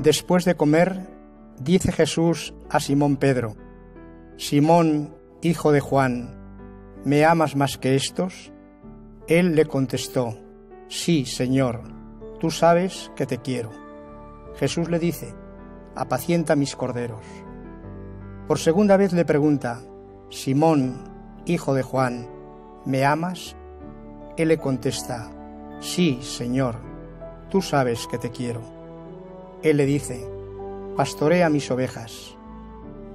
Después de comer, dice Jesús a Simón Pedro: Simón, hijo de Juan, ¿me amas más que estos? Él le contestó: Sí, Señor, tú sabes que te quiero. Jesús le dice: apacienta mis corderos. Por segunda vez le pregunta: Simón, hijo de Juan, ¿me amas? Él le contesta: Sí, Señor, tú sabes que te quiero. Él le dice: pastorea mis ovejas.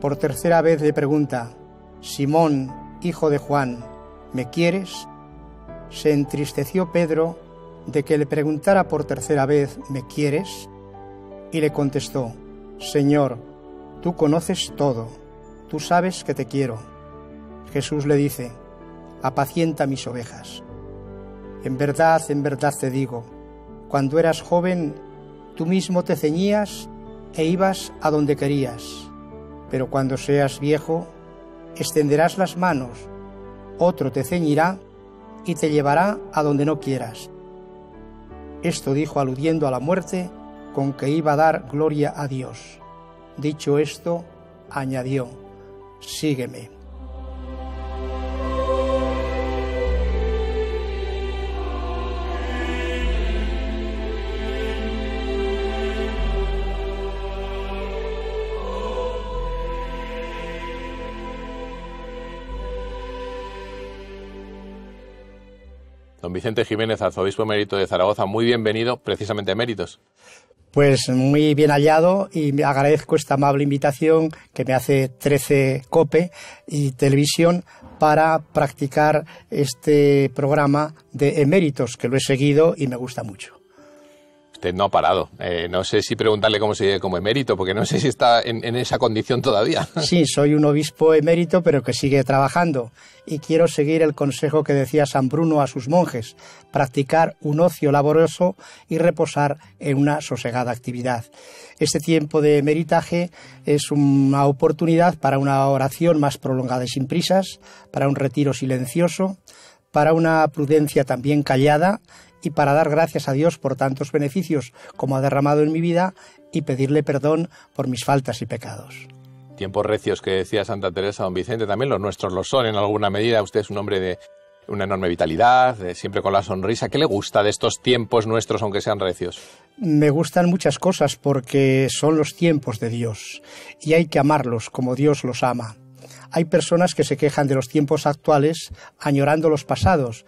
Por tercera vez le pregunta: Simón, hijo de Juan, ¿me quieres? Se entristeció Pedro de que le preguntara por tercera vez: ¿me quieres? Y le contestó: Señor, tú conoces todo, tú sabes que te quiero. Jesús le dice: apacienta mis ovejas. En verdad te digo, cuando eras joven, tú mismo te ceñías e ibas a donde querías. Pero cuando seas viejo, extenderás las manos, otro te ceñirá y te llevará a donde no quieras. Esto dijo aludiendo a la muerte con que iba a dar gloria a Dios. Dicho esto, añadió: sígueme. Don Vicente Jiménez, arzobispo emérito de Zaragoza, muy bienvenido, precisamente eméritos. Pues muy bien hallado, y me agradezco esta amable invitación que me hace 13 COPE y Televisión para practicar este programa de eméritos, que lo he seguido y me gusta mucho. Usted no ha parado. No sé si preguntarle cómo se vive como emérito, porque no sé si está en esa condición todavía. Sí, soy un obispo emérito, pero que sigue trabajando. Y quiero seguir el consejo que decía San Bruno a sus monjes: practicar un ocio laborioso y reposar en una sosegada actividad. Este tiempo de emeritaje es una oportunidad para una oración más prolongada y sin prisas, para un retiro silencioso, para una prudencia también callada, y para dar gracias a Dios por tantos beneficios como ha derramado en mi vida y pedirle perdón por mis faltas y pecados. Tiempos recios que decía Santa Teresa, don Vicente, también los nuestros lo son en alguna medida. Usted es un hombre de una enorme vitalidad, siempre con la sonrisa. ¿Qué le gusta de estos tiempos nuestros, aunque sean recios? Me gustan muchas cosas porque son los tiempos de Dios y hay que amarlos como Dios los ama. Hay personas que se quejan de los tiempos actuales añorando los pasados,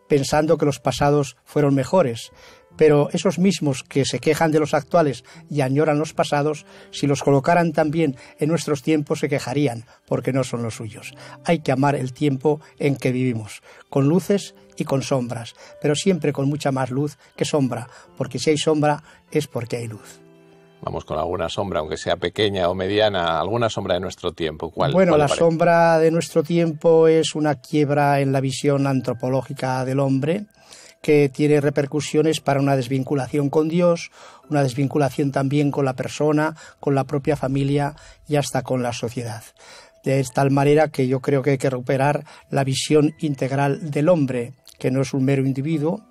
pensando que los pasados fueron mejores, pero esos mismos que se quejan de los actuales y añoran los pasados, si los colocaran también en nuestros tiempos se quejarían, porque no son los suyos. Hay que amar el tiempo en que vivimos, con luces y con sombras, pero siempre con mucha más luz que sombra, porque si hay sombra es porque hay luz. Vamos con alguna sombra, aunque sea pequeña o mediana, alguna sombra de nuestro tiempo. ¿Cuál la sombra de nuestro tiempo es una quiebra en la visión antropológica del hombre, que tiene repercusiones para una desvinculación con Dios, una desvinculación también con la persona, con la propia familia y hasta con la sociedad. De tal manera que yo creo que hay que recuperar la visión integral del hombre, que no es un mero individuo,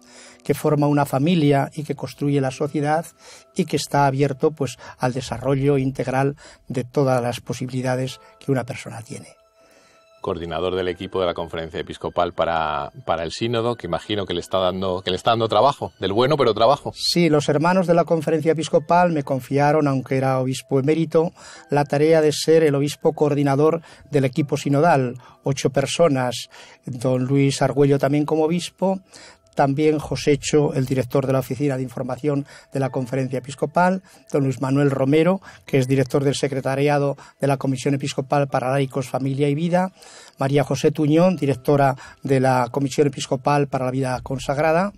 que forma una familia y que construye la sociedad y que está abierto pues al desarrollo integral de todas las posibilidades que una persona tiene. Coordinador del equipo de la Conferencia Episcopal para el Sínodo, que imagino que le está dando trabajo, del bueno, pero trabajo. Sí, los hermanos de la Conferencia Episcopal me confiaron, aunque era obispo emérito, la tarea de ser el obispo coordinador del equipo sinodal. 8 personas, don Luis Argüello también como obispo, también Josécho, el director de la Oficina de Información de la Conferencia Episcopal, don Luis Manuel Romero, que es director del secretariado de la Comisión Episcopal para Laicos, Familia y Vida, María José Tuñón, directora de la Comisión Episcopal para la Vida Consagrada,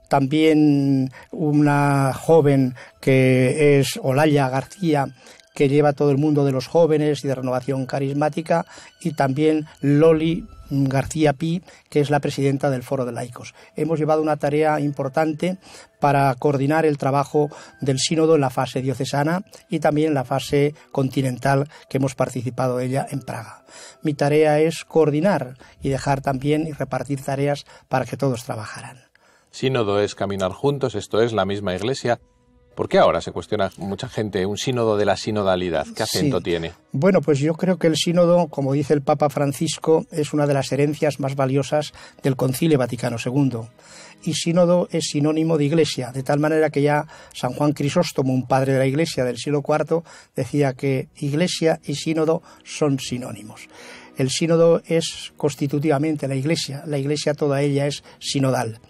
también una joven que es Olaya García, que lleva todo el mundo de los jóvenes y de renovación carismática, y también Loli García Pi, que es la presidenta del Foro de Laicos. Hemos llevado una tarea importante para coordinar el trabajo del sínodo en la fase diocesana y también en la fase continental que hemos participado de ella en Praga. Mi tarea es coordinar y dejar también y repartir tareas para que todos trabajaran. Sínodo es caminar juntos, esto es la misma Iglesia. ¿Por qué ahora se cuestiona mucha gente un sínodo de la sinodalidad? ¿Qué acento tiene? Bueno, pues yo creo que el sínodo, como dice el Papa Francisco, es una de las herencias más valiosas del Concilio Vaticano II. Y sínodo es sinónimo de iglesia, de tal manera que ya San Juan Crisóstomo, un padre de la iglesia del siglo IV, decía que iglesia y sínodo son sinónimos. El sínodo es constitutivamente la iglesia toda ella es sinodal.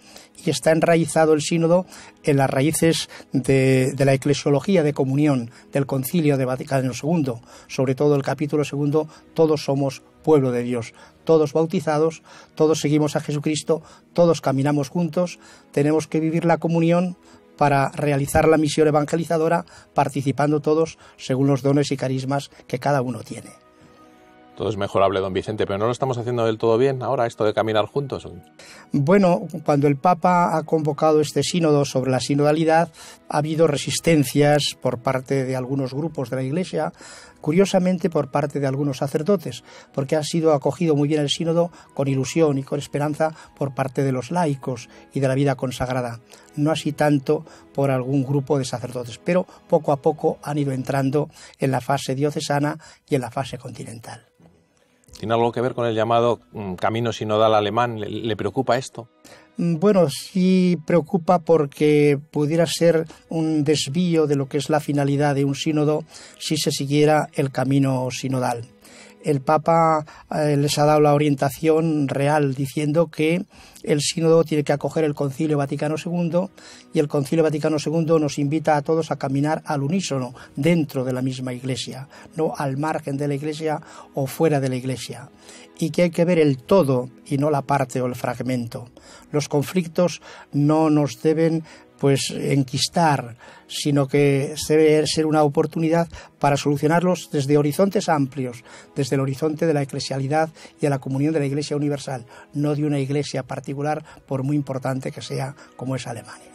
Y está enraizado el sínodo en las raíces de la eclesiología de comunión del Concilio de Vaticano II, sobre todo el capítulo 2, todos somos pueblo de Dios, todos bautizados, todos seguimos a Jesucristo, todos caminamos juntos, tenemos que vivir la comunión para realizar la misión evangelizadora, participando todos según los dones y carismas que cada uno tiene. Todo es mejorable, don Vicente, pero ¿no lo estamos haciendo del todo bien ahora, esto de caminar juntos? Bueno, cuando el Papa ha convocado este sínodo sobre la sinodalidad, ha habido resistencias por parte de algunos grupos de la Iglesia, curiosamente por parte de algunos sacerdotes, porque ha sido acogido muy bien el sínodo con ilusión y con esperanza por parte de los laicos y de la vida consagrada, no así tanto por algún grupo de sacerdotes, pero poco a poco han ido entrando en la fase diocesana y en la fase continental. ¿Tiene algo que ver con el llamado camino sinodal alemán? ¿Le preocupa esto? Bueno, sí preocupa porque pudiera ser un desvío de lo que es la finalidad de un sínodo si se siguiera el camino sinodal. El Papa les ha dado la orientación real diciendo que el sínodo tiene que acoger el Concilio Vaticano II y el Concilio Vaticano II nos invita a todos a caminar al unísono dentro de la misma Iglesia, no al margen de la Iglesia o fuera de la Iglesia, y que hay que ver el todo y no la parte o el fragmento. Los conflictos no nos deben enquistar, sino que debe ser una oportunidad para solucionarlos desde horizontes amplios, desde el horizonte de la eclesialidad y de la comunión de la Iglesia universal, no de una iglesia particular, por muy importante que sea como es Alemania.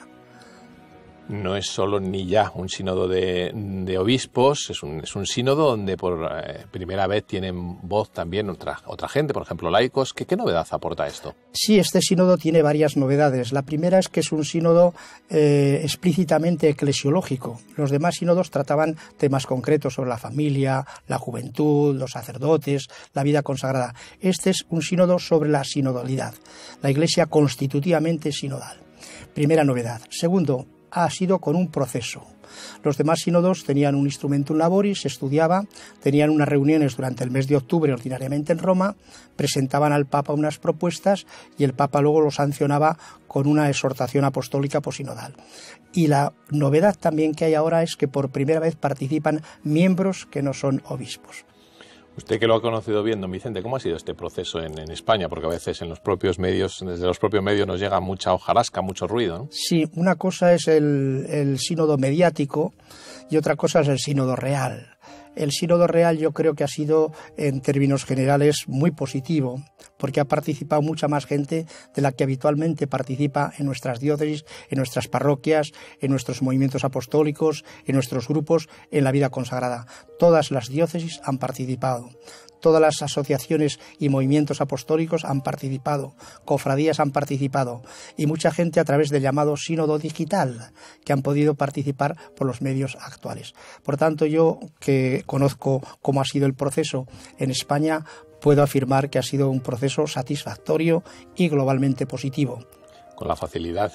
No es solo ni ya un sínodo de obispos, es un sínodo donde por primera vez tienen voz también otra gente, por ejemplo laicos. ¿Qué novedad aporta esto? Sí, este sínodo tiene varias novedades. La primera es que es un sínodo explícitamente eclesiológico. Los demás sínodos trataban temas concretos sobre la familia, la juventud, los sacerdotes, la vida consagrada. Este es un sínodo sobre la sinodalidad, la Iglesia constitutivamente sinodal. Primera novedad. Segundo, ha sido con un proceso. Los demás sínodos tenían un instrumentum laboris, se estudiaba, tenían unas reuniones durante el mes de octubre ordinariamente en Roma, presentaban al Papa unas propuestas y el Papa luego lo sancionaba con una exhortación apostólica posinodal. Y la novedad también que hay ahora es que por primera vez participan miembros que no son obispos. Usted que lo ha conocido bien, don Vicente, ¿cómo ha sido este proceso en España? Porque a veces en los propios medios, desde los propios medios nos llega mucha hojarasca, mucho ruido, ¿no? Sí, una cosa es el sínodo mediático y otra cosa es el sínodo real. El sínodo real yo creo que ha sido, en términos generales, muy positivo, porque ha participado mucha más gente de la que habitualmente participa en nuestras diócesis, en nuestras parroquias, en nuestros movimientos apostólicos, en nuestros grupos, en la vida consagrada. Todas las diócesis han participado. Todas las asociaciones y movimientos apostólicos han participado, cofradías han participado y mucha gente a través del llamado sínodo digital que han podido participar por los medios actuales. Por tanto, yo que conozco cómo ha sido el proceso en España, puedo afirmar que ha sido un proceso satisfactorio y globalmente positivo. Con la facilidad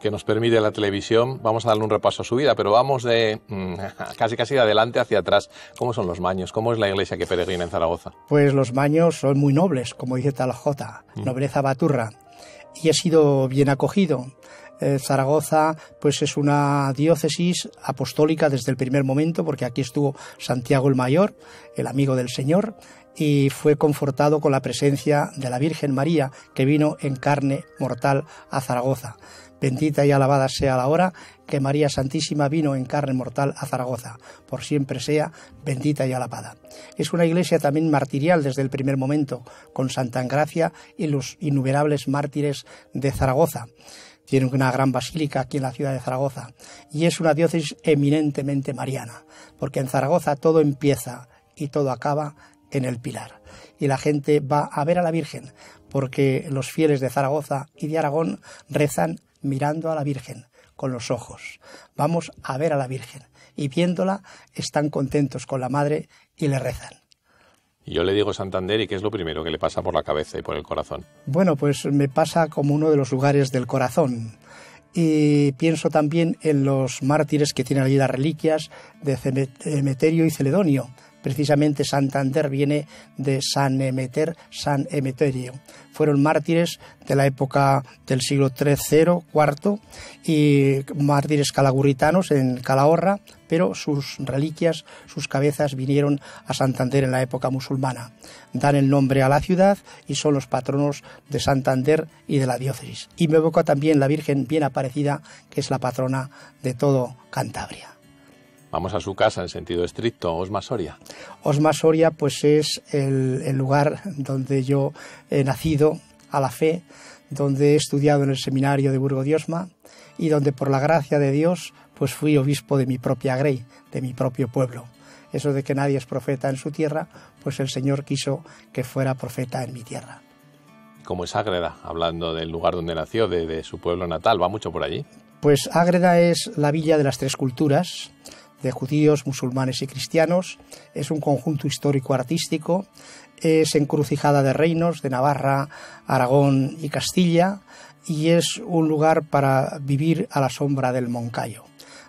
que nos permite la televisión, vamos a darle un repaso a su vida, pero vamos de casi de adelante hacia atrás. ¿Cómo son los maños? ¿Cómo es la iglesia que peregrina en Zaragoza? Pues los maños son muy nobles, como dice Talajota, nobleza baturra, y he sido bien acogido. Zaragoza pues es una diócesis apostólica desde el primer momento, porque aquí estuvo Santiago el Mayor, el amigo del Señor, y fue confortado con la presencia de la Virgen María, que vino en carne mortal a Zaragoza. Bendita y alabada sea la hora que María Santísima vino en carne mortal a Zaragoza. Por siempre sea bendita y alabada. Es una iglesia también martirial desde el primer momento, con Santa Engracia y los innumerables mártires de Zaragoza. Tiene una gran basílica aquí en la ciudad de Zaragoza. Y es una diócesis eminentemente mariana, porque en Zaragoza todo empieza y todo acaba en el Pilar. Y la gente va a ver a la Virgen, porque los fieles de Zaragoza y de Aragón rezan mirando a la Virgen, con los ojos. Vamos a ver a la Virgen. Y viéndola, están contentos con la Madre y le rezan. Y yo le digo Santander, ¿y qué es lo primero que le pasa por la cabeza y por el corazón? Bueno, pues me pasa como uno de los lugares del corazón. Y pienso también en los mártires que tienen allí las reliquias de Emeterio y Celedonio. Precisamente Santander viene de San Emeter, San Emeterio. Fueron mártires de la época del siglo III, IV, y mártires calagurritanos en Calahorra, pero sus reliquias, sus cabezas vinieron a Santander en la época musulmana. Dan el nombre a la ciudad y son los patronos de Santander y de la diócesis. Y me evoca también la Virgen bien aparecida, que es la patrona de todo Cantabria. Vamos a su casa en sentido estricto, Osma Soria. Osma Soria pues es el lugar donde yo he nacido a la fe, donde he estudiado en el seminario de Burgo de Osma y donde por la gracia de Dios pues fui obispo de mi propia grey, de mi propio pueblo. Eso de que nadie es profeta en su tierra, pues el Señor quiso que fuera profeta en mi tierra. ¿Cómo es Ágreda? Hablando del lugar donde nació, de su pueblo natal, ¿va mucho por allí? Pues Ágreda es la villa de las tres culturas, de judíos, musulmanes y cristianos. Es un conjunto histórico-artístico, es encrucijada de reinos de Navarra, Aragón y Castilla, y es un lugar para vivir a la sombra del Moncayo.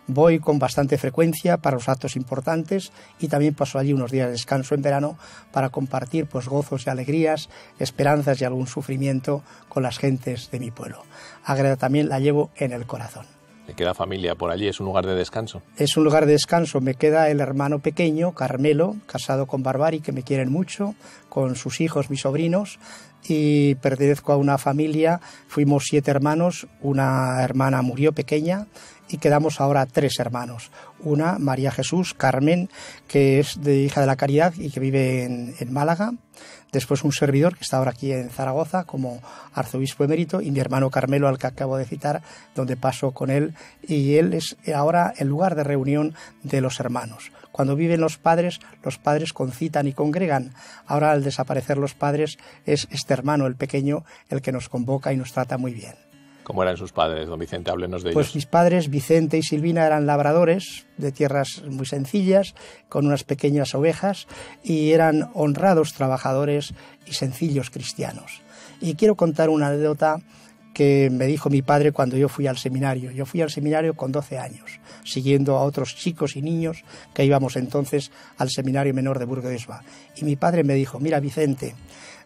Voy con bastante frecuencia para los actos importantes y también paso allí unos días de descanso en verano para compartir pues gozos y alegrías, esperanzas y algún sufrimiento con las gentes de mi pueblo. Ágreda también la llevo en el corazón. ¿Le queda familia por allí? ¿Es un lugar de descanso? Es un lugar de descanso. Me queda el hermano pequeño, Carmelo, casado con Barbari, que me quieren mucho, con sus hijos, mis sobrinos, y pertenezco a una familia. Fuimos 7 hermanos, una hermana murió pequeña y quedamos ahora 3 hermanos. Una, María Jesús, Carmen, que es de hija de la Caridad y que vive en Málaga. Después un servidor que está ahora aquí en Zaragoza como arzobispo emérito y mi hermano Carmelo, al que acabo de citar, donde paso con él, y él es ahora el lugar de reunión de los hermanos. Cuando viven los padres concitan y congregan. Ahora al desaparecer los padres es este hermano, el pequeño, el que nos convoca y nos trata muy bien. ¿Cómo eran sus padres, don Vicente? Háblenos de ellos. Pues mis padres, Vicente y Silvina, eran labradores de tierras muy sencillas, con unas pequeñas ovejas, y eran honrados trabajadores y sencillos cristianos. Y quiero contar una anécdota que me dijo mi padre cuando yo fui al seminario. Yo fui al seminario con 12 años, siguiendo a otros chicos y niños que íbamos entonces al seminario menor de Burgo de Osma. Y mi padre me dijo: mira, Vicente,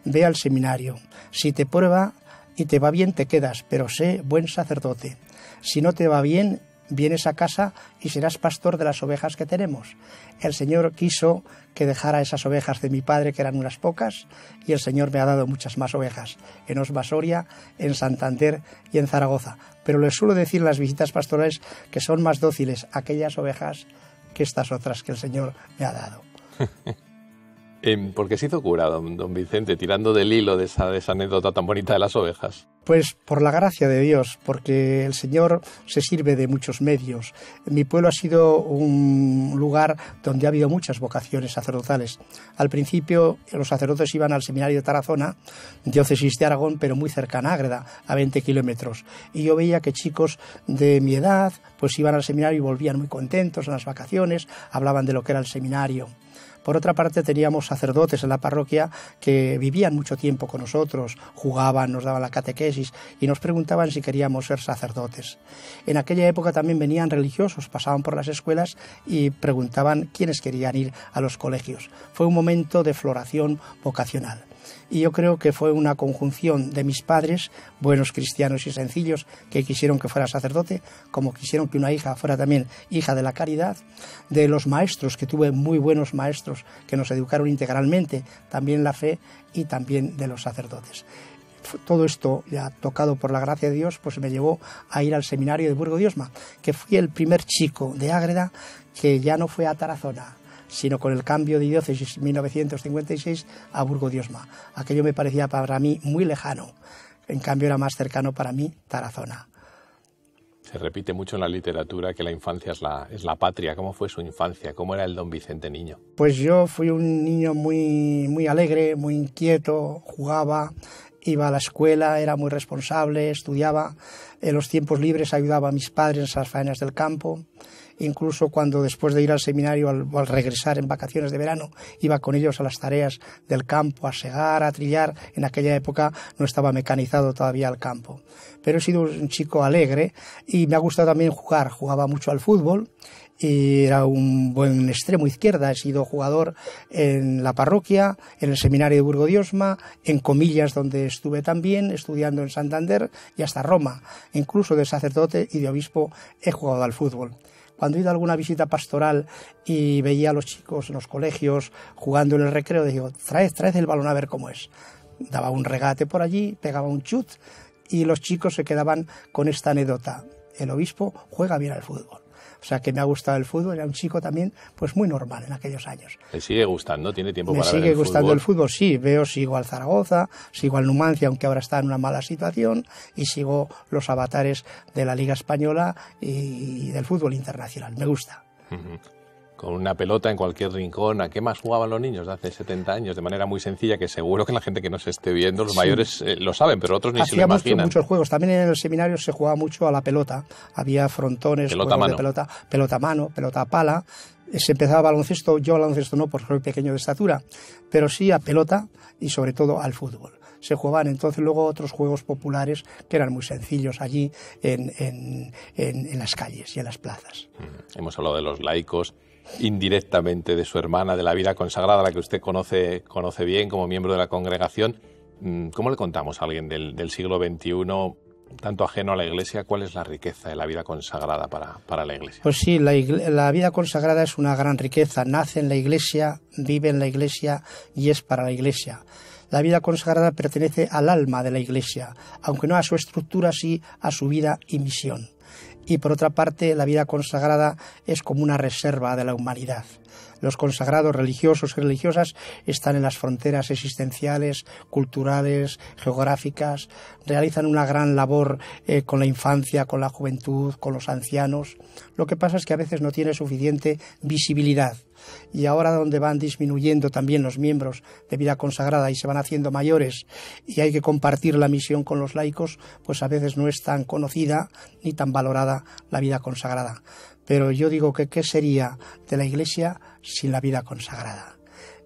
ve al seminario, si te prueba y te va bien te quedas, pero sé buen sacerdote. Si no te va bien, vienes a casa y serás pastor de las ovejas que tenemos. El Señor quiso que dejara esas ovejas de mi padre, que eran unas pocas, y el Señor me ha dado muchas más ovejas, en Osma Soria, en Santander y en Zaragoza. Pero les suelo decir en las visitas pastorales que son más dóciles aquellas ovejas que estas otras que el Señor me ha dado. ¿Por qué se hizo cura, don Vicente, tirando del hilo de esa anécdota tan bonita de las ovejas? Pues por la gracia de Dios, porque el Señor se sirve de muchos medios. Mi pueblo ha sido un lugar donde ha habido muchas vocaciones sacerdotales. Al principio los sacerdotes iban al seminario de Tarazona, diócesis de Aragón, pero muy cercana a Ágreda, a 20 kilómetros. Y yo veía que chicos de mi edad pues iban al seminario y volvían muy contentos en las vacaciones, hablaban de lo que era el seminario. Por otra parte, teníamos sacerdotes en la parroquia que vivían mucho tiempo con nosotros, jugaban, nos daban la catequesis y nos preguntaban si queríamos ser sacerdotes. En aquella época también venían religiosos, pasaban por las escuelas y preguntaban quiénes querían ir a los colegios. Fue un momento de floración vocacional. Y yo creo que fue una conjunción de mis padres, buenos cristianos y sencillos, que quisieron que fuera sacerdote, como quisieron que una hija fuera también hija de la caridad, de los maestros, que tuve muy buenos maestros que nos educaron integralmente, también la fe, y también de los sacerdotes. Todo esto, ya tocado por la gracia de Dios, pues me llevó a ir al seminario de Burgo de Osma, que fui el primer chico de Ágreda que ya no fue a Tarazona, sino con el cambio de diócesis en 1956 a Burgo de Osma. Aquello me parecía para mí muy lejano, en cambio era más cercano para mí Tarazona. Se repite mucho en la literatura que la infancia es la patria. ¿Cómo fue su infancia? ¿Cómo era el don Vicente niño? Pues yo fui un niño muy alegre, muy inquieto, jugaba iba a la escuela, era muy responsable, estudiaba, en los tiempos libres ayudaba a mis padres en esas faenas del campo. Incluso cuando después de ir al seminario, al regresar en vacaciones de verano, iba con ellos a las tareas del campo, a segar, a trillar. En aquella época no estaba mecanizado todavía el campo. Pero he sido un chico alegre y me ha gustado también jugar. Jugaba mucho al fútbol y era un buen extremo izquierda. He sido jugador en la parroquia, en el seminario de Burgodiosma, en Comillas, donde estuve también, estudiando en Santander y hasta Roma. Incluso de sacerdote y de obispo he jugado al fútbol. Cuando he ido a alguna visita pastoral y veía a los chicos en los colegios jugando en el recreo, digo, traed el balón a ver cómo es. Daba un regate por allí, pegaba un chut y los chicos se quedaban con esta anécdota. El obispo juega bien al fútbol. O sea que me ha gustado el fútbol, era un chico también pues muy normal en aquellos años. ¿Le sigue gustando? ¿Tiene tiempo para ver el fútbol? Me sigue gustando el fútbol, sí. Sigo al Zaragoza, sigo al Numancia, aunque ahora está en una mala situación, y sigo los avatares de la Liga Española y del fútbol internacional. Me gusta. Con una pelota en cualquier rincón. ¿A qué más jugaban los niños de hace 70 años? De manera muy sencilla, que seguro que la gente que nos esté viendo, los mayores lo saben, pero otros ni se lo imaginan. Muchos juegos. También en el seminario se jugaba mucho a la pelota. Había frontones, pelota a mano. Pelota a mano, pelota a pala. Se empezaba baloncesto. Yo al baloncesto no, porque soy pequeño de estatura, pero sí a pelota y sobre todo al fútbol. Se jugaban entonces luego otros juegos populares que eran muy sencillos allí en las calles y en las plazas. Hemos hablado de los laicos, indirectamente de su hermana, de la vida consagrada, la que usted conoce bien como miembro de la congregación. ¿Cómo le contamos a alguien del siglo XXI, tanto ajeno a la Iglesia, cuál es la riqueza de la vida consagrada para la Iglesia? Pues sí, la vida consagrada es una gran riqueza. Nace en la Iglesia, vive en la Iglesia y es para la Iglesia. La vida consagrada pertenece al alma de la Iglesia, aunque no a su estructura, sí a su vida y misión. Y por otra parte, la vida consagrada es como una reserva de la humanidad. Los consagrados religiosos y religiosas están en las fronteras existenciales, culturales, geográficas, realizan una gran labor con la infancia, con la juventud, con los ancianos. Lo que pasa es que a veces no tiene suficiente visibilidad. Y ahora donde van disminuyendo también los miembros de vida consagrada y se van haciendo mayores y hay que compartir la misión con los laicos, pues a veces no es tan conocida ni tan valorada la vida consagrada. Pero yo digo que ¿qué sería de la Iglesia sin la vida consagrada?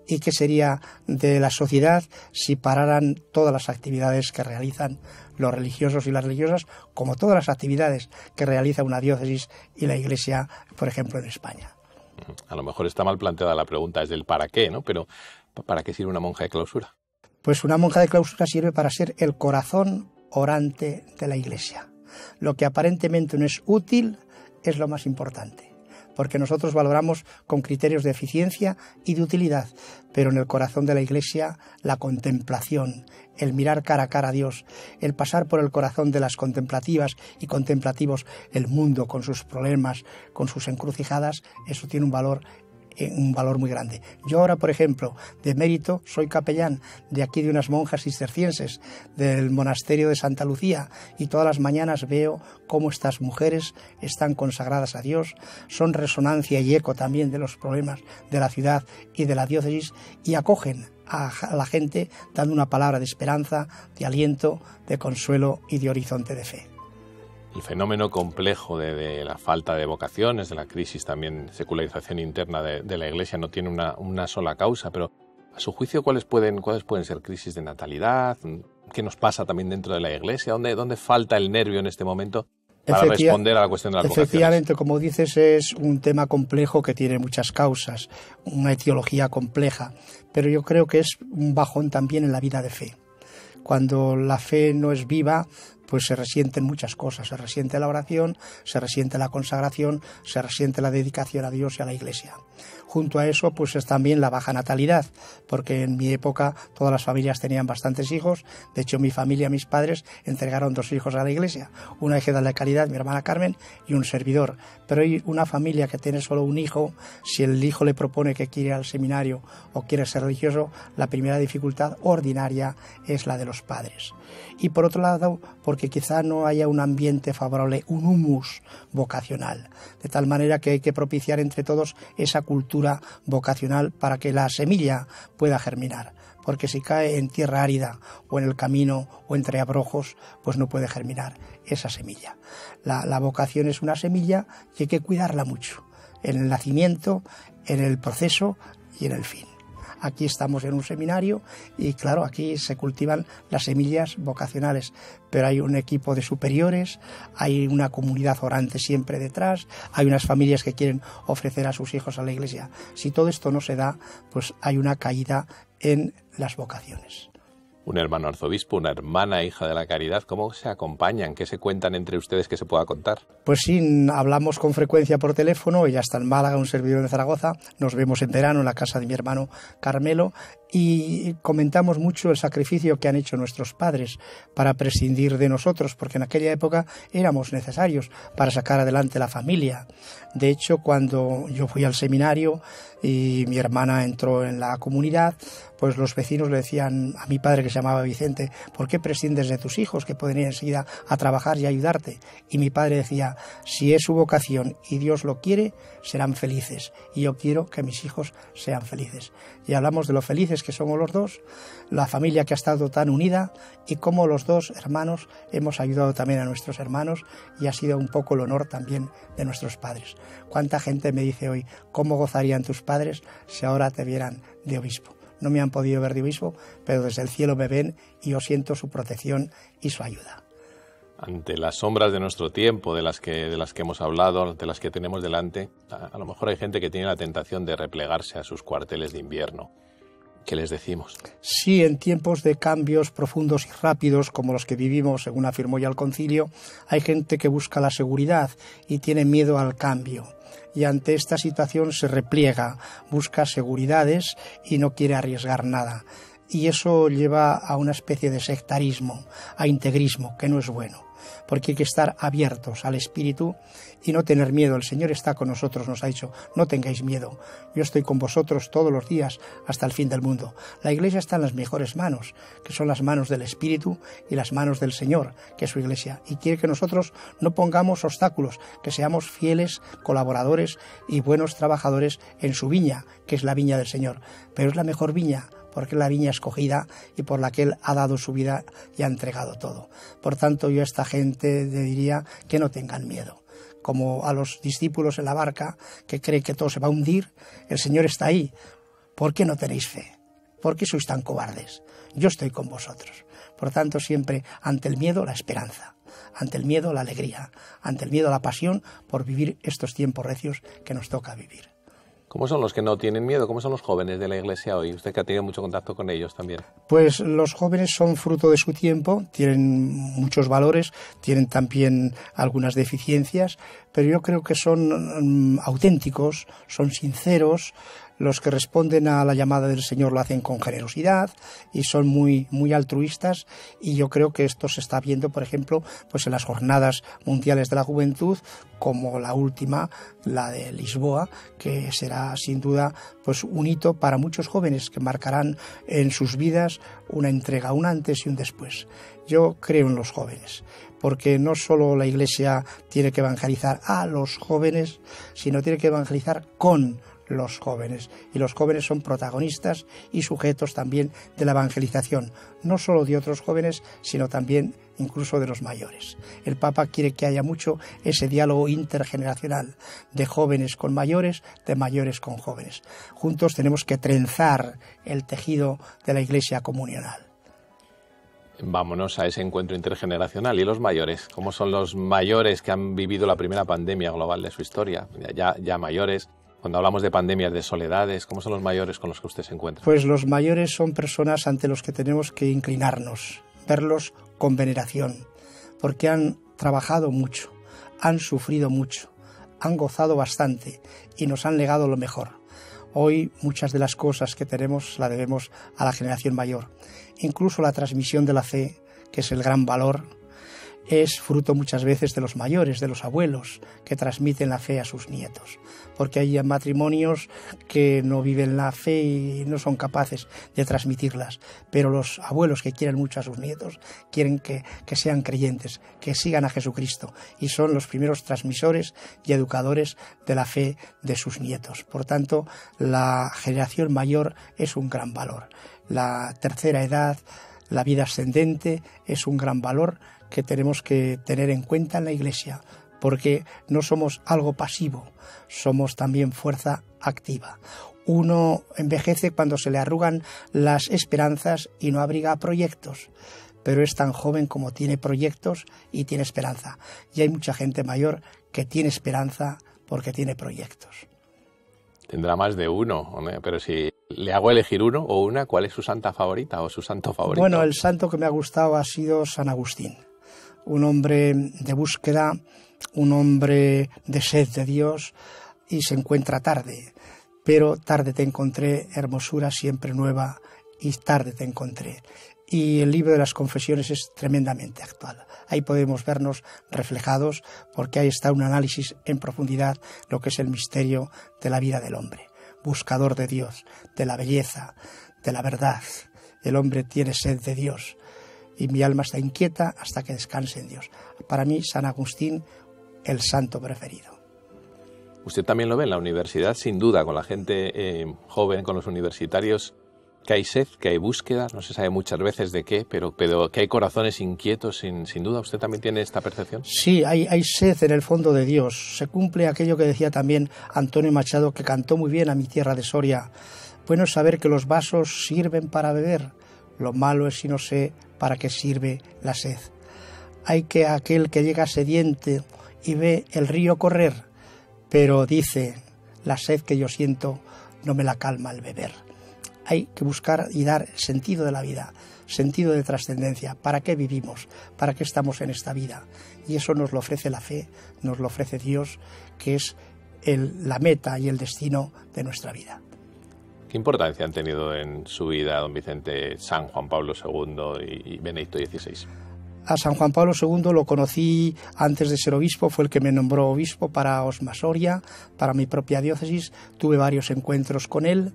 ¿Y qué sería de la sociedad si pararan todas las actividades que realizan los religiosos y las religiosas, como todas las actividades que realiza una diócesis y la Iglesia, por ejemplo, en España? A lo mejor está mal planteada la pregunta, es del para qué, ¿no? Pero ¿para qué sirve una monja de clausura? Pues una monja de clausura sirve para ser el corazón orante de la Iglesia. Lo que aparentemente no es útil es lo más importante, porque nosotros valoramos con criterios de eficiencia y de utilidad, pero en el corazón de la Iglesia la contemplación, el mirar cara a cara a Dios, el pasar por el corazón de las contemplativas y contemplativos el mundo con sus problemas, con sus encrucijadas, eso tiene un valor muy grande. Yo ahora, por ejemplo, de mérito, soy capellán de aquí de unas monjas cistercienses del monasterio de Santa Lucía y todas las mañanas veo cómo estas mujeres están consagradas a Dios, son resonancia y eco también de los problemas de la ciudad y de la diócesis y acogen a la gente dando una palabra de esperanza, de aliento, de consuelo y de horizonte de fe. El fenómeno complejo de la falta de vocaciones, de la crisis también, secularización interna de la Iglesia, no tiene una sola causa, pero a su juicio, ¿cuáles pueden ser crisis de natalidad? ¿Qué nos pasa también dentro de la Iglesia? ¿Dónde falta el nervio en este momento para responder a la cuestión de las vocaciones? Efectivamente, como dices, es un tema complejo que tiene muchas causas, una etiología compleja, pero yo creo que es un bajón también en la vida de fe. Cuando la fe no es viva, pues se resienten muchas cosas, se resiente la oración, se resiente la consagración, se resiente la dedicación a Dios y a la Iglesia. Junto a eso, pues es también la baja natalidad, porque en mi época todas las familias tenían bastantes hijos. De hecho, mi familia, mis padres, entregaron 2 hijos a la Iglesia, una ejeda de caridad, mi hermana Carmen, y un servidor. Pero hay una familia que tiene solo un hijo, si el hijo le propone que quiere ir al seminario o quiere ser religioso, la primera dificultad ordinaria es la de los padres. Y por otro lado, porque quizá no haya un ambiente favorable, un humus vocacional, de tal manera que hay que propiciar entre todos esa cultura vocacional para que la semilla pueda germinar. porque si cae en tierra árida o en el camino o entre abrojos, pues no puede germinar esa semilla. La vocación es una semilla y hay que cuidarla mucho, en el nacimiento, en el proceso y en el fin. Aquí estamos en un seminario y claro, aquí se cultivan las semillas vocacionales, pero hay un equipo de superiores, hay una comunidad orante siempre detrás, hay unas familias que quieren ofrecer a sus hijos a la Iglesia. Si todo esto no se da, pues hay una caída en las vocaciones. Un hermano arzobispo, una hermana hija de la caridad, ¿cómo se acompañan? ¿Qué se cuentan entre ustedes que se pueda contar? Pues sí, hablamos con frecuencia por teléfono, ella está en Málaga, un servidor en Zaragoza, nos vemos en verano en la casa de mi hermano Carmelo y comentamos mucho el sacrificio que han hecho nuestros padres para prescindir de nosotros, porque en aquella época éramos necesarios para sacar adelante la familia. De hecho, cuando yo fui al seminario y mi hermana entró en la comunidad, pues los vecinos le decían a mi padre, que se llamaba Vicente, ¿por qué prescindes de tus hijos que pueden ir enseguida a trabajar y ayudarte? Y mi padre decía, si es su vocación y Dios lo quiere, serán felices. Y yo quiero que mis hijos sean felices. Y hablamos de lo felices que somos los dos, la familia que ha estado tan unida y cómo los dos hermanos hemos ayudado también a nuestros hermanos y ha sido un poco el honor también de nuestros padres. ¿Cuánta gente me dice hoy, cómo gozarían tus padres si ahora te vieran de obispo? No me han podido ver de obispo, pero desde el cielo me ven y yo siento su protección y su ayuda. Ante las sombras de nuestro tiempo, de las que hemos hablado, de las que tenemos delante, a lo mejor hay gente que tiene la tentación de replegarse a sus cuarteles de invierno. ¿Qué les decimos? Sí, en tiempos de cambios profundos y rápidos, como los que vivimos, según afirmó ya el concilio, hay gente que busca la seguridad y tiene miedo al cambio. Y ante esta situación se repliega, busca seguridades y no quiere arriesgar nada. Y eso lleva a una especie de sectarismo, a integrismo, que no es bueno. Porque hay que estar abiertos al Espíritu y no tener miedo. El Señor está con nosotros, nos ha dicho, no tengáis miedo. Yo estoy con vosotros todos los días hasta el fin del mundo. La Iglesia está en las mejores manos, que son las manos del Espíritu y las manos del Señor, que es su Iglesia. Y quiere que nosotros no pongamos obstáculos, que seamos fieles colaboradores y buenos trabajadores en su viña, que es la viña del Señor. Pero es la mejor viña, porque es la viña escogida y por la que Él ha dado su vida y ha entregado todo. Por tanto, yo a esta gente le diría que no tengan miedo. Como a los discípulos en la barca que creen que todo se va a hundir, el Señor está ahí. ¿Por qué no tenéis fe? ¿Por qué sois tan cobardes? Yo estoy con vosotros. Por tanto, siempre ante el miedo, la esperanza. Ante el miedo, la alegría. Ante el miedo, la pasión por vivir estos tiempos recios que nos toca vivir. ¿Cómo son los que no tienen miedo? ¿Cómo son los jóvenes de la Iglesia hoy? Usted que ha tenido mucho contacto con ellos también. Pues los jóvenes son fruto de su tiempo, tienen muchos valores, tienen también algunas deficiencias, pero yo creo que son auténticos, son sinceros. Los que responden a la llamada del Señor lo hacen con generosidad y son muy, muy altruistas, y yo creo que esto se está viendo, por ejemplo, pues en las jornadas mundiales de la juventud, como la última, la de Lisboa, que será sin duda pues un hito para muchos jóvenes que marcarán en sus vidas una entrega, un antes y un después. Yo creo en los jóvenes, porque no solo la Iglesia tiene que evangelizar a los jóvenes, sino tiene que evangelizar con los jóvenes, y los jóvenes son protagonistas y sujetos también de la evangelización, no solo de otros jóvenes, sino también incluso de los mayores. El Papa quiere que haya mucho ese diálogo intergeneracional, de jóvenes con mayores, de mayores con jóvenes. Juntos tenemos que trenzar el tejido de la Iglesia comunional. Vámonos a ese encuentro intergeneracional. ¿Y los mayores? ¿Cómo son los mayores que han vivido la primera pandemia global de su historia? Ya mayores. Cuando hablamos de pandemias, de soledades, ¿cómo son los mayores con los que usted se encuentra? Pues los mayores son personas ante los que tenemos que inclinarnos, verlos con veneración, porque han trabajado mucho, han sufrido mucho, han gozado bastante y nos han legado lo mejor. Hoy muchas de las cosas que tenemos la debemos a la generación mayor. Incluso la transmisión de la fe, que es el gran valor, es fruto muchas veces de los mayores, de los abuelos, que transmiten la fe a sus nietos. Porque hay matrimonios que no viven la fe y no son capaces de transmitirlas. Pero los abuelos que quieren mucho a sus nietos, quieren que sean creyentes, que sigan a Jesucristo. Y son los primeros transmisores y educadores de la fe de sus nietos. Por tanto, la generación mayor es un gran valor. La tercera edad, la vida ascendente, es un gran valor que tenemos que tener en cuenta en la Iglesia, porque no somos algo pasivo, somos también fuerza activa. Uno envejece cuando se le arrugan las esperanzas y no abriga proyectos, pero es tan joven como tiene proyectos y tiene esperanza. Y hay mucha gente mayor que tiene esperanza porque tiene proyectos. Tendrá más de uno, pero si le hago elegir uno o una, ¿cuál es su santa favorita o su santo favorito? Bueno, el santo que me ha gustado ha sido San Agustín. Un hombre de búsqueda, un hombre de sed de Dios, y se encuentra tarde. Pero tarde te encontré, hermosura siempre nueva, y tarde te encontré. Y el libro de las confesiones es tremendamente actual. Ahí podemos vernos reflejados, porque ahí está un análisis en profundidad lo que es el misterio de la vida del hombre. Buscador de Dios, de la belleza, de la verdad. El hombre tiene sed de Dios. Y mi alma está inquieta hasta que descanse en Dios. Para mí, San Agustín, el santo preferido. Usted también lo ve en la universidad, sin duda, con la gente joven, con los universitarios, que hay sed, que hay búsqueda, no se sabe muchas veces de qué, pero que hay corazones inquietos, sin duda. ¿Usted también tiene esta percepción? Sí, hay sed en el fondo de Dios. Se cumple aquello que decía también Antonio Machado, que cantó muy bien a mi tierra de Soria. Bueno es saber que los vasos sirven para beber. Lo malo es si no sé para qué sirve la sed. Hay que aquel que llega sediente y ve el río correr, pero dice, la sed que yo siento no me la calma el beber. Hay que buscar y dar sentido de la vida, sentido de trascendencia. ¿Para qué vivimos? ¿Para qué estamos en esta vida? Y eso nos lo ofrece la fe, nos lo ofrece Dios, que es la meta y el destino de nuestra vida. ¿Qué importancia han tenido en su vida, don Vicente, San Juan Pablo II y Benedicto XVI? A San Juan Pablo II lo conocí antes de ser obispo, fue el que me nombró obispo para Osma Soria, para mi propia diócesis. Tuve varios encuentros con él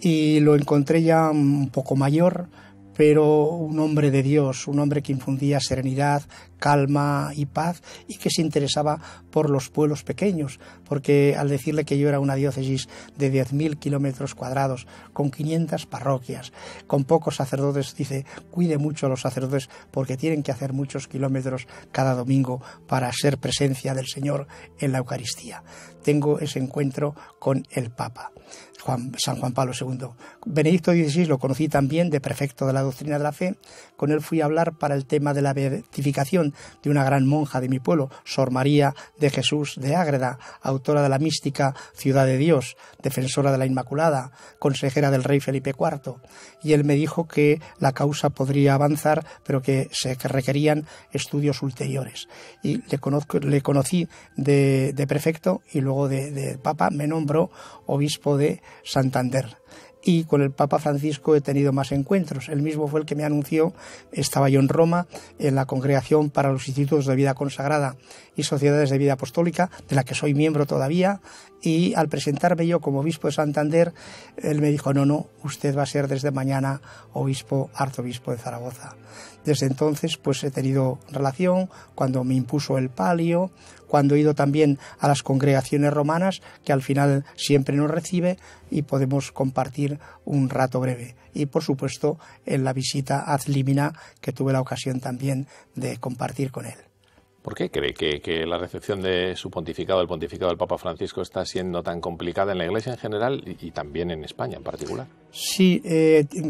y lo encontré ya un poco mayor, pero un hombre de Dios, un hombre que infundía serenidad, calma y paz, y que se interesaba por los pueblos pequeños, porque al decirle que yo era una diócesis de 10.000 kilómetros cuadrados, con 500 parroquias, con pocos sacerdotes, dice, cuide mucho a los sacerdotes porque tienen que hacer muchos kilómetros cada domingo para ser presencia del Señor en la Eucaristía. Tengo ese encuentro con el Papa. San Juan Pablo II. Benedicto XVI lo conocí también de prefecto de la doctrina de la fe. Con él fui a hablar para el tema de la beatificación de una gran monja de mi pueblo, Sor María de Jesús de Ágreda, autora de la mística Ciudad de Dios, defensora de la Inmaculada, consejera del rey Felipe IV. Y él me dijo que la causa podría avanzar, pero que se requerían estudios ulteriores. Y le conocí de prefecto, y luego de Papa me nombró obispo de Santander. Y con el Papa Francisco he tenido más encuentros. Él mismo fue el que me anunció, estaba yo en Roma, en la Congregación para los Institutos de Vida Consagrada y Sociedades de Vida Apostólica, de la que soy miembro todavía, y al presentarme yo como obispo de Santander, él me dijo, no, usted va a ser desde mañana arzobispo de Zaragoza. Desde entonces pues he tenido relación, cuando me impuso el palio, cuando he ido también a las congregaciones romanas, que al final siempre nos recibe y podemos compartir un rato breve. Y por supuesto en la visita ad limina, que tuve la ocasión también de compartir con él. ¿Por qué cree que la recepción de su pontificado, el pontificado del Papa Francisco, está siendo tan complicada en la Iglesia en general y también en España en particular? Sí,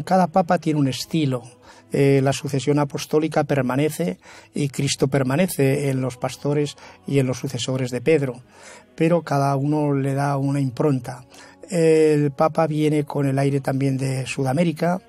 cada papa tiene un estilo. La sucesión apostólica permanece y Cristo permanece en los pastores y en los sucesores de Pedro, pero cada uno le da una impronta. El Papa viene con el aire también de Sudamérica,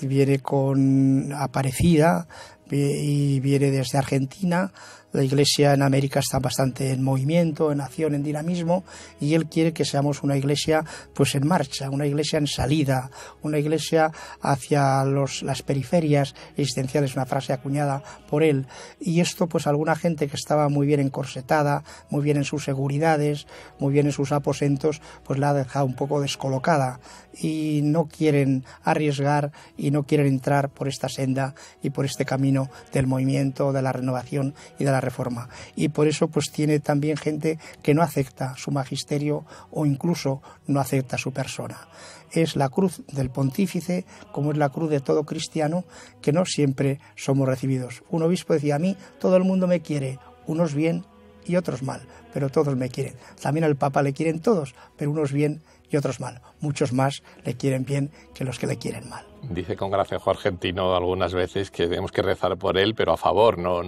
viene con Aparecida y viene desde Argentina, La Iglesia en América está bastante en movimiento, en acción, en dinamismo, y él quiere que seamos una Iglesia pues en marcha, una Iglesia en salida, una Iglesia hacia las periferias existenciales, una frase acuñada por él. Y esto pues alguna gente que estaba muy bien encorsetada, muy bien en sus seguridades, muy bien en sus aposentos, pues la ha dejado un poco descolocada y no quieren arriesgar y no quieren entrar por esta senda y por este camino del movimiento, de la renovación y de la reforma. Y por eso pues tiene también gente que no acepta su magisterio o incluso no acepta su persona. Es la cruz del pontífice, como es la cruz de todo cristiano, que no siempre somos recibidos. Un obispo decía: a mí todo el mundo me quiere, unos bien y otros mal, pero todos me quieren. También al Papa le quieren todos, pero unos bien y otros mal. Muchos más le quieren bien que los que le quieren mal. Dice con gracejo argentino algunas veces que tenemos que rezar por él, pero a favor, no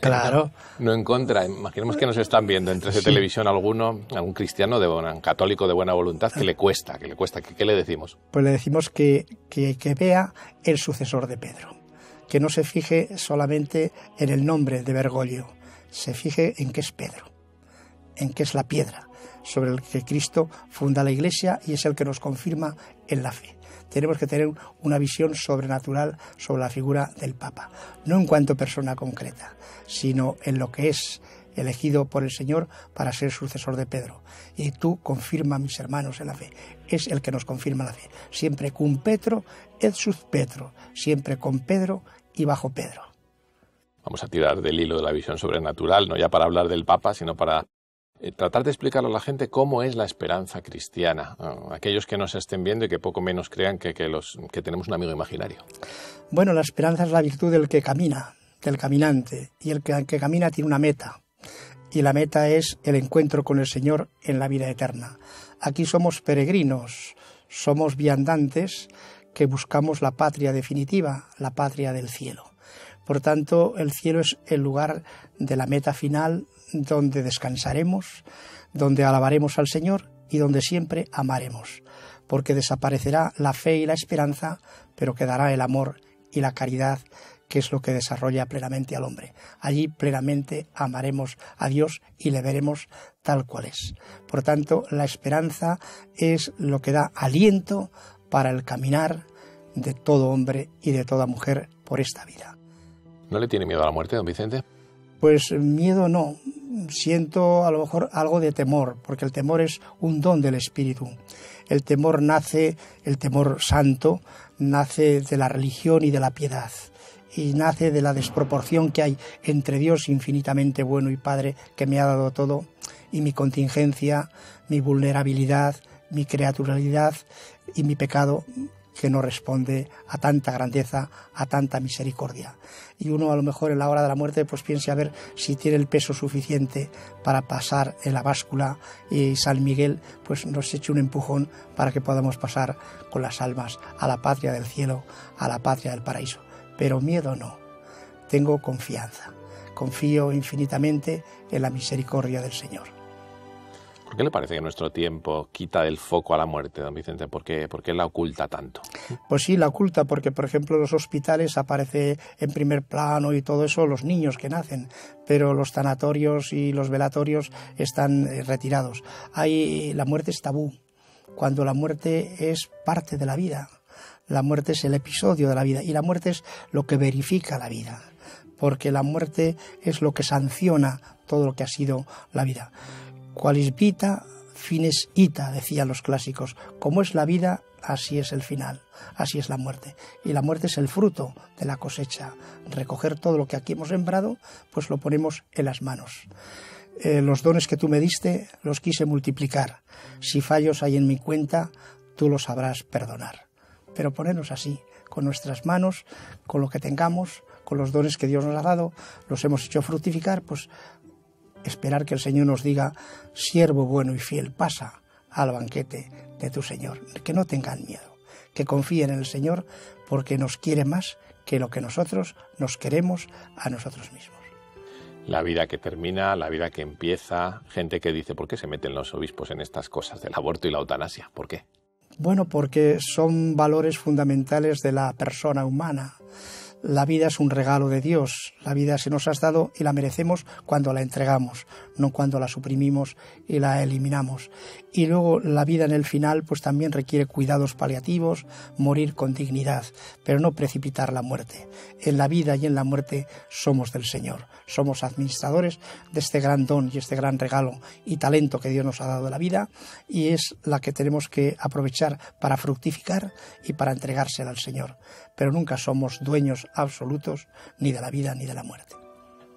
Claro. No en contra. Imaginemos que nos están viendo entre esa televisión algún cristiano, un católico de buena voluntad, que le cuesta. ¿Qué le decimos? Pues le decimos que vea el sucesor de Pedro, que no se fije solamente en el nombre de Bergoglio, se fije en qué es Pedro, en qué es la piedra sobre el que Cristo funda la Iglesia y es el que nos confirma en la fe. Tenemos que tener una visión sobrenatural sobre la figura del Papa, no en cuanto a persona concreta, sino en lo que es elegido por el Señor para ser sucesor de Pedro. Y tú confirma, mis hermanos, en la fe. Es el que nos confirma la fe. Siempre cum Petro et sus Petro, siempre con Pedro y bajo Pedro. Vamos a tirar del hilo de la visión sobrenatural, no ya para hablar del Papa, sino para tratar de explicarle a la gente cómo es la esperanza cristiana. Aquellos que nos estén viendo y que poco menos crean que tenemos un amigo imaginario. Bueno, la esperanza es la virtud del que camina, del caminante. Y el que camina tiene una meta. Y la meta es el encuentro con el Señor en la vida eterna. Aquí somos peregrinos, somos viandantes que buscamos la patria definitiva, la patria del cielo. Por tanto, el cielo es el lugar de la meta final, donde descansaremos, donde alabaremos al Señor y donde siempre amaremos, porque desaparecerá la fe y la esperanza, pero quedará el amor y la caridad, que es lo que desarrolla plenamente al hombre. Allí plenamente amaremos a Dios y le veremos tal cual es. Por tanto, la esperanza es lo que da aliento para el caminar de todo hombre y de toda mujer por esta vida. ¿No le tiene miedo a la muerte, don Vicente? Pues miedo no, siento a lo mejor algo de temor, porque el temor es un don del Espíritu. El temor santo, nace de la religión y de la piedad, y nace de la desproporción que hay entre Dios infinitamente bueno y Padre, que me ha dado todo, y mi contingencia, mi vulnerabilidad, mi creaturalidad y mi pecado, que no responde a tanta grandeza, a tanta misericordia. Y uno a lo mejor en la hora de la muerte pues piensa a ver si tiene el peso suficiente para pasar en la báscula y San Miguel pues nos eche un empujón para que podamos pasar con las almas a la patria del cielo, a la patria del paraíso. Pero miedo no, tengo confianza, confío infinitamente en la misericordia del Señor. ¿Por qué le parece que nuestro tiempo quita del foco a la muerte, don Vicente? ¿Por qué la oculta tanto? Pues sí, la oculta, porque por ejemplo en los hospitales aparece en primer plano y todo eso los niños que nacen, pero los tanatorios y los velatorios están retirados. La muerte es tabú, cuando la muerte es parte de la vida. La muerte es el episodio de la vida y la muerte es lo que verifica la vida, porque la muerte es lo que sanciona todo lo que ha sido la vida. Qualis vita, fines ita, decían los clásicos. Como es la vida, así es el final, así es la muerte. Y la muerte es el fruto de la cosecha. Recoger todo lo que aquí hemos sembrado, pues lo ponemos en las manos. Los dones que tú me diste, los quise multiplicar. Si fallos hay en mi cuenta, tú los sabrás perdonar. Pero ponernos así, con nuestras manos, con lo que tengamos, con los dones que Dios nos ha dado, los hemos hecho fructificar, pues esperar que el Señor nos diga: siervo bueno y fiel, pasa al banquete de tu Señor. Que no tengan miedo, que confíen en el Señor, porque nos quiere más que lo que nosotros nos queremos a nosotros mismos. La vida que termina, la vida que empieza, gente que dice: ¿por qué se meten los obispos en estas cosas del aborto y la eutanasia? ¿Por qué? Bueno, porque son valores fundamentales de la persona humana. La vida es un regalo de Dios, la vida se nos ha dado y la merecemos cuando la entregamos, no cuando la suprimimos y la eliminamos. Y luego la vida en el final pues también requiere cuidados paliativos, morir con dignidad, pero no precipitar la muerte. En la vida y en la muerte somos del Señor, somos administradores de este gran don y este gran regalo y talento que Dios nos ha dado de la vida, y es la que tenemos que aprovechar para fructificar y para entregársela al Señor. Pero nunca somos dueños absolutos ni de la vida ni de la muerte.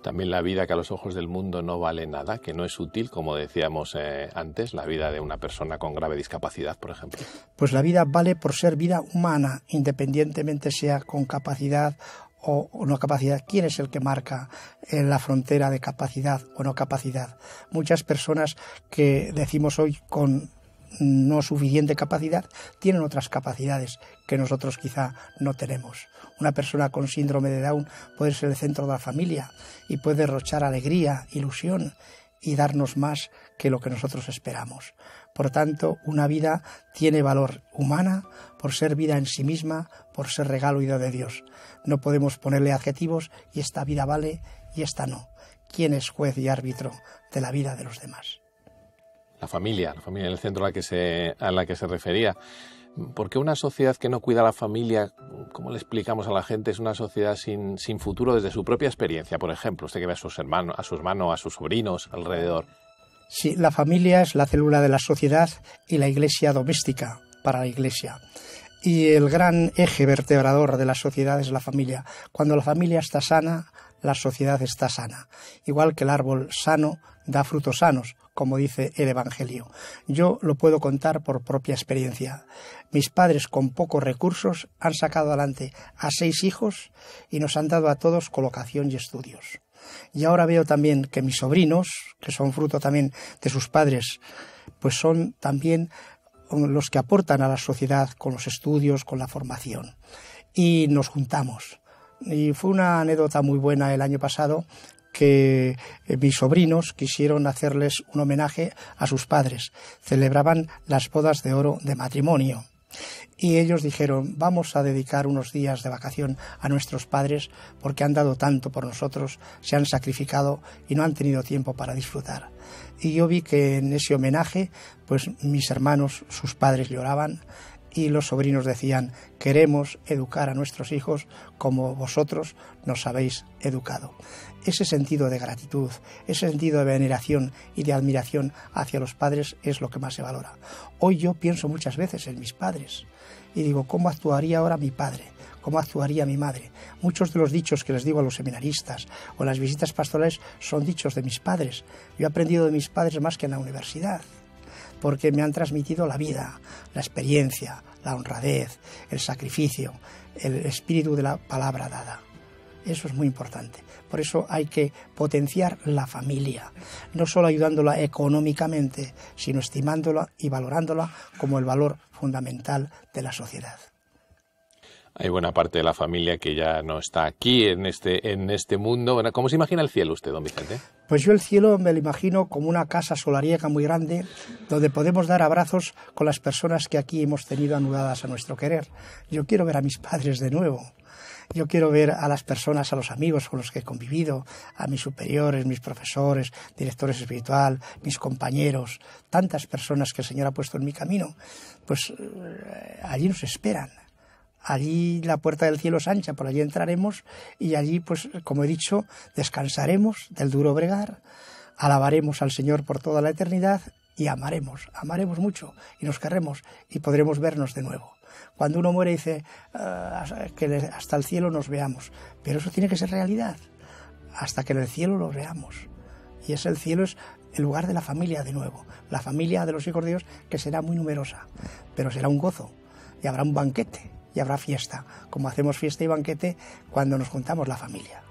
También la vida que a los ojos del mundo no vale nada, que no es útil, como decíamos antes, la vida de una persona con grave discapacidad, por ejemplo. Pues la vida vale por ser vida humana, independientemente sea con capacidad o no capacidad. ¿Quién es el que marca la frontera de capacidad o no capacidad? Muchas personas que decimos hoy con no suficiente capacidad tienen otras capacidades que nosotros quizá no tenemos. Una persona con síndrome de Down puede ser el centro de la familia y puede derrochar alegría, ilusión y darnos más que lo que nosotros esperamos. Por tanto, una vida tiene valor humana por ser vida en sí misma, por ser regalo y don de Dios. No podemos ponerle adjetivos y esta vida vale y esta no. ¿Quién es juez y árbitro de la vida de los demás? La familia en el centro a la que se refería. Porque una sociedad que no cuida a la familia, ¿cómo le explicamos a la gente? Es una sociedad sin futuro desde su propia experiencia. Por ejemplo, usted que ve a sus hermanos, a sus sobrinos alrededor. Sí, la familia es la célula de la sociedad y la iglesia doméstica para la iglesia. Y el gran eje vertebrador de la sociedad es la familia. Cuando la familia está sana, la sociedad está sana. Igual que el árbol sano da frutos sanos, como dice el Evangelio. Yo lo puedo contar por propia experiencia. Mis padres, con pocos recursos, han sacado adelante a 6 hijos y nos han dado a todos colocación y estudios. Y ahora veo también que mis sobrinos, que son fruto también de sus padres, pues son también los que aportan a la sociedad con los estudios, con la formación. Y nos juntamos. Y fue una anécdota muy buena el año pasado que mis sobrinos quisieron hacerles un homenaje a sus padres. Celebraban las bodas de oro de matrimonio. Y ellos dijeron, vamos a dedicar unos días de vacación a nuestros padres porque han dado tanto por nosotros, se han sacrificado y no han tenido tiempo para disfrutar. Y yo vi que en ese homenaje, pues mis hermanos, sus padres lloraban y los sobrinos decían, queremos educar a nuestros hijos como vosotros nos habéis educado. Ese sentido de gratitud, ese sentido de veneración y de admiración hacia los padres es lo que más se valora. Hoy yo pienso muchas veces en mis padres y digo, ¿cómo actuaría ahora mi padre? ¿Cómo actuaría mi madre? Muchos de los dichos que les digo a los seminaristas o en las visitas pastorales son dichos de mis padres. Yo he aprendido de mis padres más que en la universidad, porque me han transmitido la vida, la experiencia, la honradez, el sacrificio, el espíritu de la palabra dada. Eso es muy importante. Por eso hay que potenciar la familia, no solo ayudándola económicamente, sino estimándola y valorándola como el valor fundamental de la sociedad. Hay buena parte de la familia que ya no está aquí en este mundo. Bueno, ¿cómo se imagina el cielo usted, don Vicente? Pues yo el cielo me lo imagino como una casa solariega muy grande donde podemos dar abrazos con las personas que aquí hemos tenido anudadas a nuestro querer. Yo quiero ver a mis padres de nuevo. Yo quiero ver a las personas, a los amigos con los que he convivido, a mis superiores, mis profesores, directores espiritual, mis compañeros, tantas personas que el Señor ha puesto en mi camino. Pues allí nos esperan. Allí la puerta del cielo es ancha, por allí entraremos y allí, pues, como he dicho, descansaremos del duro bregar, alabaremos al Señor por toda la eternidad y amaremos mucho y nos querremos y podremos vernos de nuevo. Cuando uno muere dice que hasta el cielo nos veamos, pero eso tiene que ser realidad, hasta que en el cielo los veamos. Y el cielo es el lugar de la familia de nuevo, la familia de los hijos de Dios, que será muy numerosa, pero será un gozo y habrá un banquete. Y habrá fiesta, como hacemos fiesta y banquete cuando nos juntamos la familia.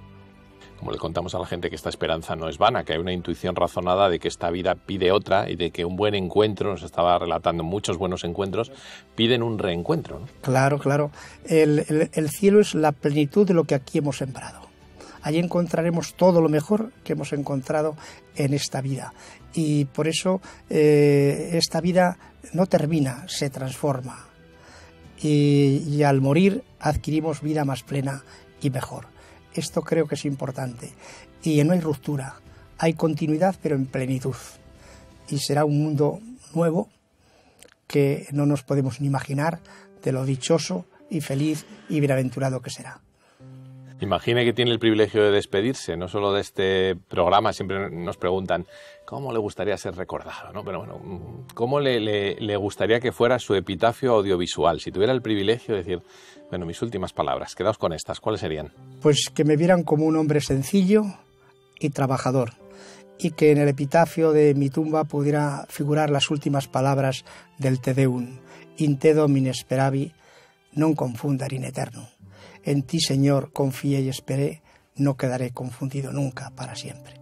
Como le contamos a la gente que esta esperanza no es vana, que hay una intuición razonada de que esta vida pide otra y de que un buen encuentro, nos estaba relatando muchos buenos encuentros, piden un reencuentro, ¿no? Claro, claro. El cielo es la plenitud de lo que aquí hemos sembrado. Allí encontraremos todo lo mejor que hemos encontrado en esta vida. Y por eso esta vida no termina, se transforma. Y al morir adquirimos vida más plena y mejor. Esto creo que es importante. Y no hay ruptura, hay continuidad pero en plenitud. Y será un mundo nuevo que no nos podemos ni imaginar de lo dichoso y feliz y bienaventurado que será. Imagine que tiene el privilegio de despedirse, no solo de este programa, siempre nos preguntan cómo le gustaría ser recordado, ¿no? Pero bueno, ¿cómo le gustaría que fuera su epitafio audiovisual? Si tuviera el privilegio de decir, bueno, mis últimas palabras, quedaos con estas, ¿cuáles serían? Pues que me vieran como un hombre sencillo y trabajador, y que en el epitafio de mi tumba pudiera figurar las últimas palabras del Te Deum, in te Domine speravi, non confundar in eterno. En ti, Señor, confié y esperé, no quedaré confundido nunca, para siempre.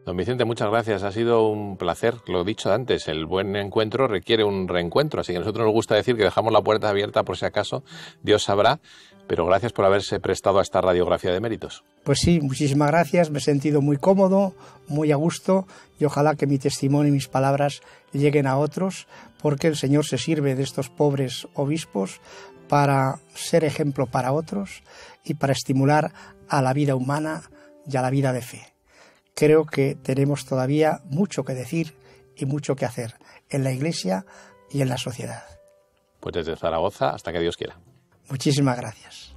Don Vicente, muchas gracias. Ha sido un placer. Lo he dicho antes, el buen encuentro requiere un reencuentro, así que a nosotros nos gusta decir que dejamos la puerta abierta por si acaso, Dios sabrá, pero gracias por haberse prestado a esta radiografía de méritos. Pues sí, muchísimas gracias. Me he sentido muy cómodo, muy a gusto, y ojalá que mi testimonio y mis palabras lleguen a otros, porque el Señor se sirve de estos pobres obispos para ser ejemplo para otros y para estimular a la vida humana y a la vida de fe. Creo que tenemos todavía mucho que decir y mucho que hacer en la Iglesia y en la sociedad. Pues desde Zaragoza hasta que Dios quiera. Muchísimas gracias.